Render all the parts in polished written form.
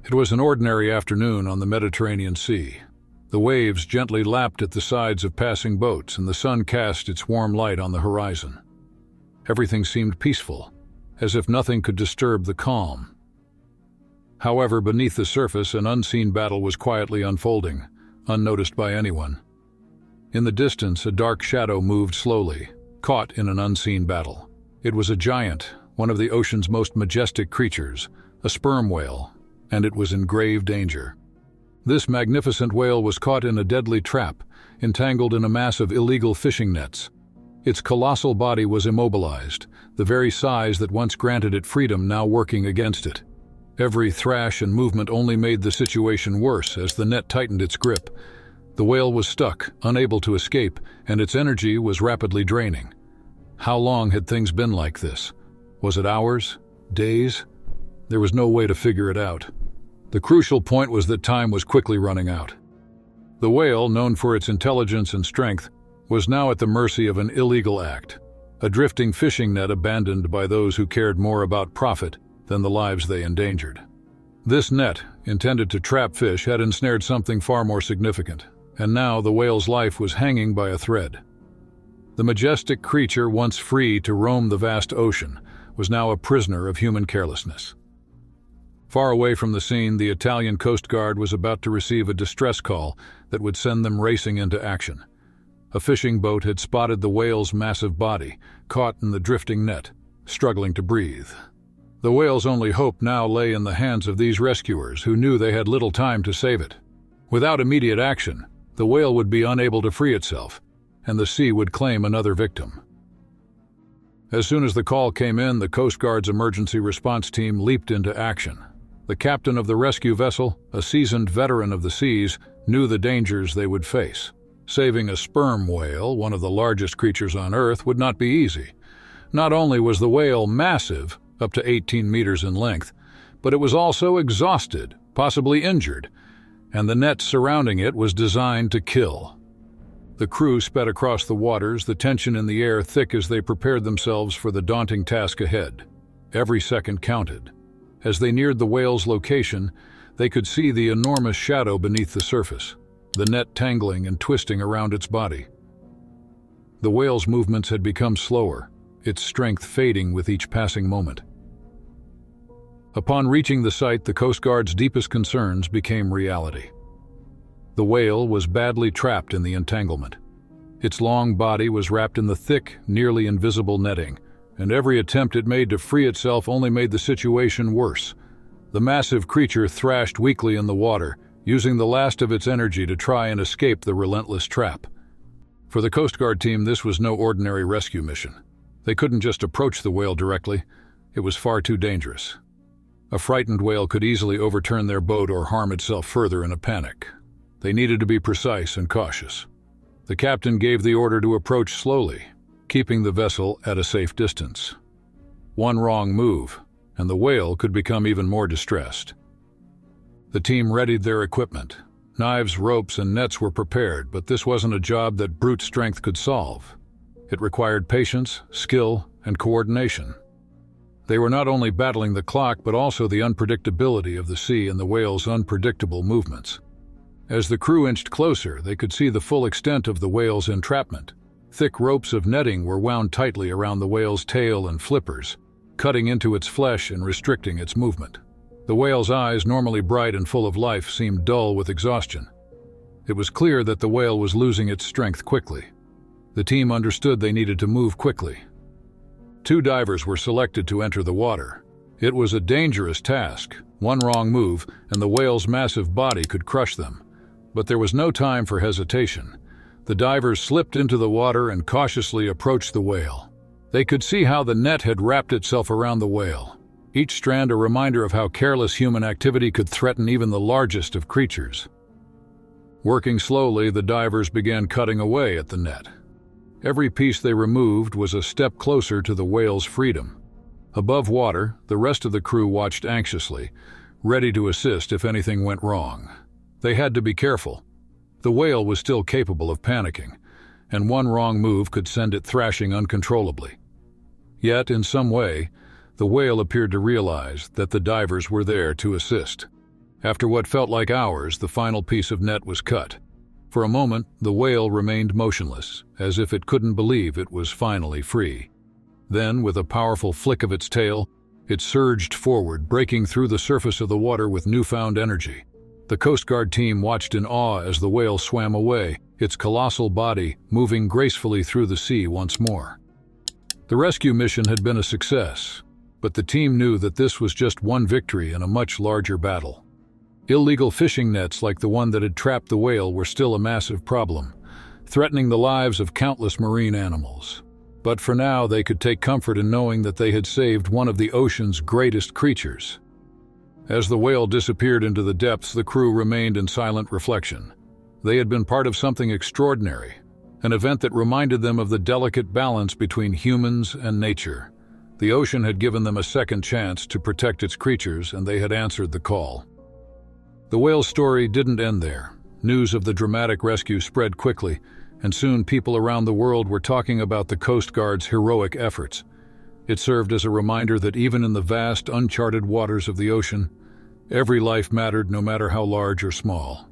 It was an ordinary afternoon on the Mediterranean Sea. The waves gently lapped at the sides of passing boats, and the sun cast its warm light on the horizon. Everything seemed peaceful, as if nothing could disturb the calm. However, beneath the surface, an unseen battle was quietly unfolding, unnoticed by anyone. In the distance, a dark shadow moved slowly, caught in an unseen battle. It was a giant, one of the ocean's most majestic creatures, a sperm whale, and it was in grave danger. This magnificent whale was caught in a deadly trap, entangled in a mass of illegal fishing nets. Its colossal body was immobilized, the very size that once granted it freedom now working against it. Every thrash and movement only made the situation worse as the net tightened its grip. The whale was stuck, unable to escape, and its energy was rapidly draining. How long had things been like this? Was it hours? Days? There was no way to figure it out. The crucial point was that time was quickly running out. The whale, known for its intelligence and strength, was now at the mercy of an illegal act, a drifting fishing net abandoned by those who cared more about profit than the lives they endangered. This net, intended to trap fish, had ensnared something far more significant, and now the whale's life was hanging by a thread. The majestic creature, once free to roam the vast ocean, was now a prisoner of human carelessness. Far away from the scene, the Italian Coast Guard was about to receive a distress call that would send them racing into action. A fishing boat had spotted the whale's massive body, caught in the drifting net, struggling to breathe. The whale's only hope now lay in the hands of these rescuers, who knew they had little time to save it. Without immediate action, the whale would be unable to free itself, and the sea would claim another victim. As soon as the call came in, the Coast Guard's emergency response team leaped into action. The captain of the rescue vessel, a seasoned veteran of the seas, knew the dangers they would face. Saving a sperm whale, one of the largest creatures on Earth, would not be easy. Not only was the whale massive, up to 18 meters in length, but it was also exhausted, possibly injured, and the net surrounding it was designed to kill. The crew sped across the waters, the tension in the air thick as they prepared themselves for the daunting task ahead. Every second counted. As they neared the whale's location, they could see the enormous shadow beneath the surface, the net tangling and twisting around its body. The whale's movements had become slower, its strength fading with each passing moment. Upon reaching the site, the Coast Guard's deepest concerns became reality. The whale was badly trapped in the entanglement. Its long body was wrapped in the thick, nearly invisible netting, and every attempt it made to free itself only made the situation worse. The massive creature thrashed weakly in the water, using the last of its energy to try and escape the relentless trap. For the Coast Guard team, this was no ordinary rescue mission. They couldn't just approach the whale directly. It was far too dangerous. A frightened whale could easily overturn their boat or harm itself further in a panic. They needed to be precise and cautious. The captain gave the order to approach slowly, keeping the vessel at a safe distance. One wrong move, and the whale could become even more distressed. The team readied their equipment. Knives, ropes, and nets were prepared, but this wasn't a job that brute strength could solve. It required patience, skill, and coordination. They were not only battling the clock, but also the unpredictability of the sea and the whale's unpredictable movements. As the crew inched closer, they could see the full extent of the whale's entrapment. Thick ropes of netting were wound tightly around the whale's tail and flippers, cutting into its flesh and restricting its movement. The whale's eyes, normally bright and full of life, seemed dull with exhaustion. It was clear that the whale was losing its strength quickly. The team understood they needed to move quickly. 2 divers were selected to enter the water. It was a dangerous task. One wrong move, and the whale's massive body could crush them. But there was no time for hesitation. The divers slipped into the water and cautiously approached the whale. They could see how the net had wrapped itself around the whale, each strand a reminder of how careless human activity could threaten even the largest of creatures. Working slowly, the divers began cutting away at the net. Every piece they removed was a step closer to the whale's freedom. Above water, the rest of the crew watched anxiously, ready to assist if anything went wrong. They had to be careful. The whale was still capable of panicking, and one wrong move could send it thrashing uncontrollably. Yet, in some way, the whale appeared to realize that the divers were there to assist. After what felt like hours, the final piece of net was cut. For a moment, the whale remained motionless, as if it couldn't believe it was finally free. Then, with a powerful flick of its tail, it surged forward, breaking through the surface of the water with newfound energy. The Coast Guard team watched in awe as the whale swam away, its colossal body moving gracefully through the sea once more. The rescue mission had been a success, but the team knew that this was just one victory in a much larger battle. Illegal fishing nets like the one that had trapped the whale were still a massive problem, threatening the lives of countless marine animals. But for now, they could take comfort in knowing that they had saved one of the ocean's greatest creatures. As the whale disappeared into the depths, the crew remained in silent reflection. They had been part of something extraordinary, an event that reminded them of the delicate balance between humans and nature. The ocean had given them a second chance to protect its creatures, and they had answered the call. The whale's story didn't end there. News of the dramatic rescue spread quickly, and soon people around the world were talking about the Coast Guard's heroic efforts. It served as a reminder that even in the vast, uncharted waters of the ocean, every life mattered, no matter how large or small.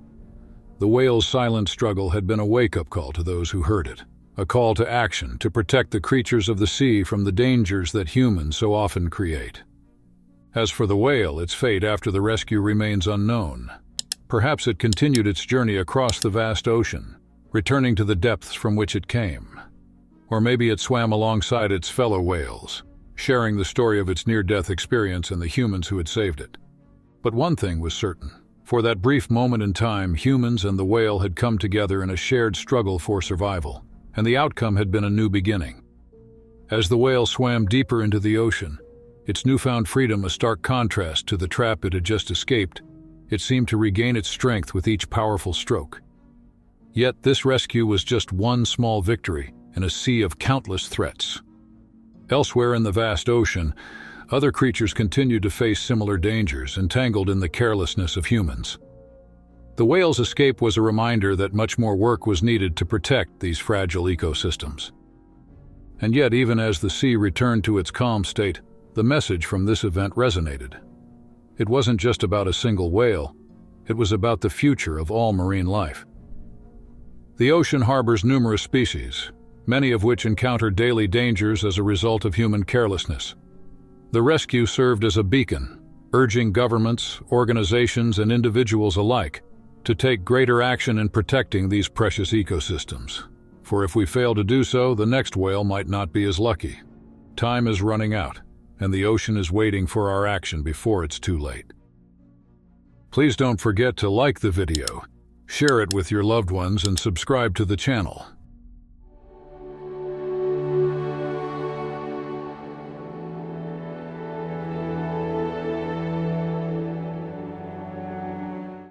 The whale's silent struggle had been a wake-up call to those who heard it, a call to action to protect the creatures of the sea from the dangers that humans so often create. As for the whale, its fate after the rescue remains unknown. Perhaps it continued its journey across the vast ocean, returning to the depths from which it came. Or maybe it swam alongside its fellow whales, sharing the story of its near-death experience and the humans who had saved it. But one thing was certain. For that brief moment in time, humans and the whale had come together in a shared struggle for survival, and the outcome had been a new beginning. As the whale swam deeper into the ocean, its newfound freedom a stark contrast to the trap it had just escaped, it seemed to regain its strength with each powerful stroke. Yet this rescue was just one small victory in a sea of countless threats. Elsewhere in the vast ocean, other creatures continued to face similar dangers, entangled in the carelessness of humans. The whale's escape was a reminder that much more work was needed to protect these fragile ecosystems. And yet, even as the sea returned to its calm state, the message from this event resonated. It wasn't just about a single whale, it was about the future of all marine life. The ocean harbors numerous species, many of which encounter daily dangers as a result of human carelessness. The rescue served as a beacon, urging governments, organizations, and individuals alike to take greater action in protecting these precious ecosystems. For if we fail to do so, the next whale might not be as lucky. Time is running out, and the ocean is waiting for our action before it's too late. Please don't forget to like the video, share it with your loved ones, and subscribe to the channel.